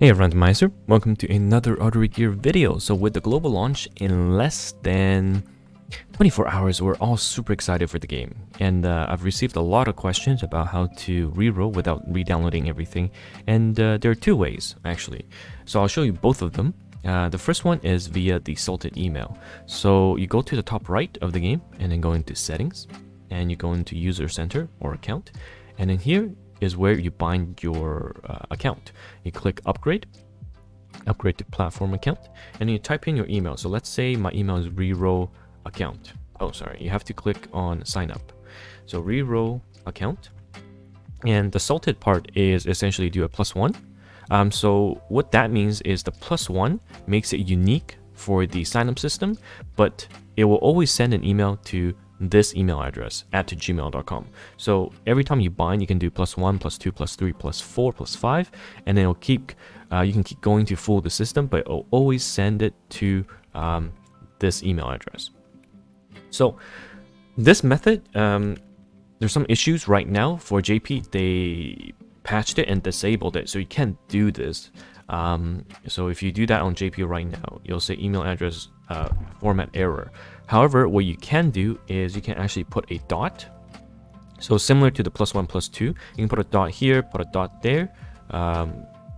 Hey everyone, TimaeuSS. Welcome to another Artery Gear video. So with the global launch in less than 24 hours, we're all super excited for the game. And I've received a lot of questions about how to reroll without re-downloading everything. And there are two ways, actually. So I'll show you both of them. The first one is via the salted email. So you go to the top right of the game and then go into settings. And you go into user center or account. And then here is where you bind your account. You click upgrade to platform account, and you type in your email. So let's say my email is Reroll account. Oh, sorry, you have to click on sign up. So Reroll account, and the salted part is essentially do a +1. So what that means is the +1 makes it unique for the sign up system, but it will always send an email to this email address at gmail.com. So every time you bind, you can do +1, +2, +3, +4, +5, and then it'll keep you can keep going to fool the system, but it'll always send it to this email address. So this method, there's some issues right now for JP. They patched it and disabled it, so you can't do this. So if you do that on JP right now, you'll say email address format error. However, what you can do is you can actually put a dot. So similar to the +1, +2, you can put a dot here, put a dot there,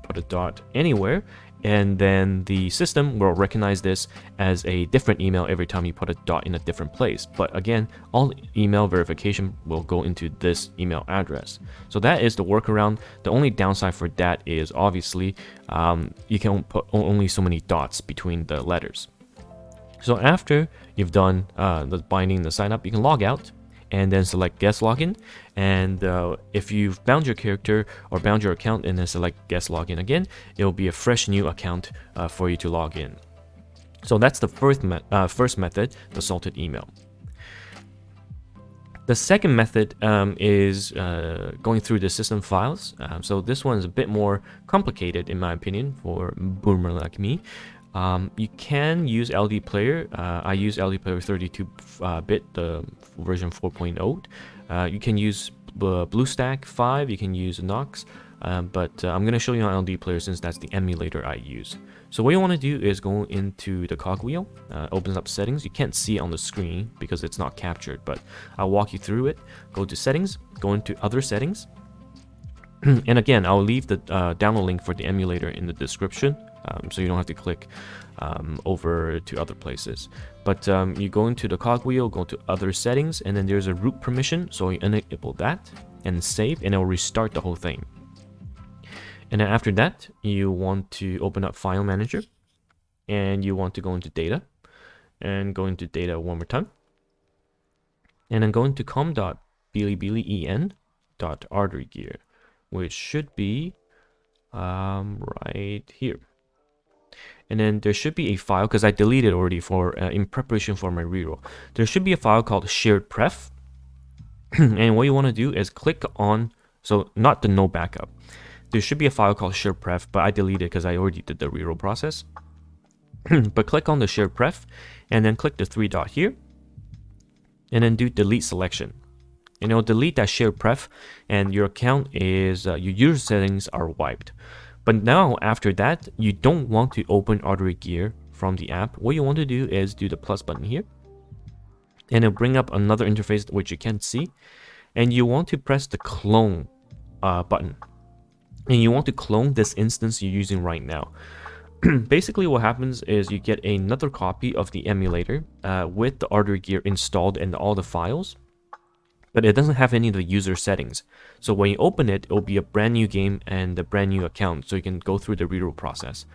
put a dot anywhere, and then the system will recognize this as a different email every time you put a dot in a different place. But again, all email verification will go into this email address. So that is the workaround. The only downside for that is obviously you can put only so many dots between the letters. So after you've done the binding, the sign up, you can log out and then select guest login. And if you've bound your character or bound your account and then select guest login again, it will be a fresh new account for you to log in. So that's the first method, the salted email. The second method is going through the system files. So this one is a bit more complicated in my opinion for boomer like me. You can use LD Player. I use LD Player 32-bit, the version 4.0. You can use BlueStack 5. You can use Nox, but I'm going to show you on LD Player since that's the emulator I use. So what you want to do is go into the cogwheel. Opens up settings. You can't see it on the screen because it's not captured, but I'll walk you through it. Go to settings. Go into other settings. And again, I'll leave the download link for the emulator in the description. So you don't have to click over to other places. But you go into the cogwheel, go to other settings, and then there's a root permission. So you enable that and save, and it will restart the whole thing. And then after that, you want to open up File Manager, and you want to go into Data, and go into Data one more time. And then go into com.bilibilien.arterygear, which should be right here. And then there should be a file, because I deleted already for in preparation for my reroll. There should be a file called shared pref. And what you want to do is click on, so not the no backup. There should be a file called shared pref, but I deleted because I already did the reroll process. But click on the shared pref, and then click the 3 dot here, and then do delete selection. And it'll delete that shared pref, and your account is your user settings are wiped. But now after that, you don't want to open Artery Gear from the app. What you want to do is do the plus button here, and it'll bring up another interface which you can't see, and you want to press the clone button, and you want to clone this instance you're using right now. Basically what happens is you get another copy of the emulator with the Artery Gear installed and all the files, but it doesn't have any of the user settings. So when you open it, it'll be a brand new game and a brand new account, so you can go through the reroll process.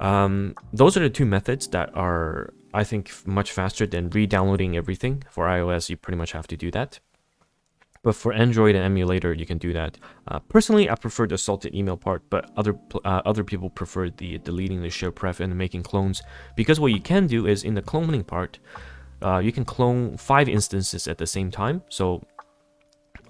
Those are the two methods that are, I think, much faster than re-downloading everything. For iOS, you pretty much have to do that. But for Android and emulator, you can do that. Personally, I prefer the salted email part, but other people prefer the deleting the share pref and making clones, because what you can do is in the cloning part, you can clone 5 instances at the same time. So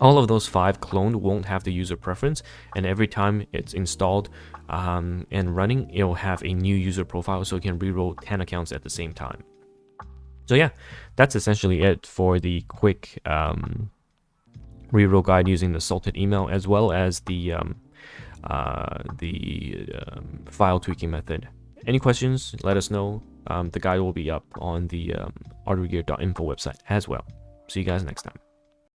all of those 5 cloned won't have the user preference, and every time it's installed and running, it'll have a new user profile, so you can reroll 10 accounts at the same time. So yeah, that's essentially it for the quick reroll guide using the salted email, as well as the file tweaking method. Any questions, let us know. The guide will be up on the arterygear.info website as well. See you guys next time.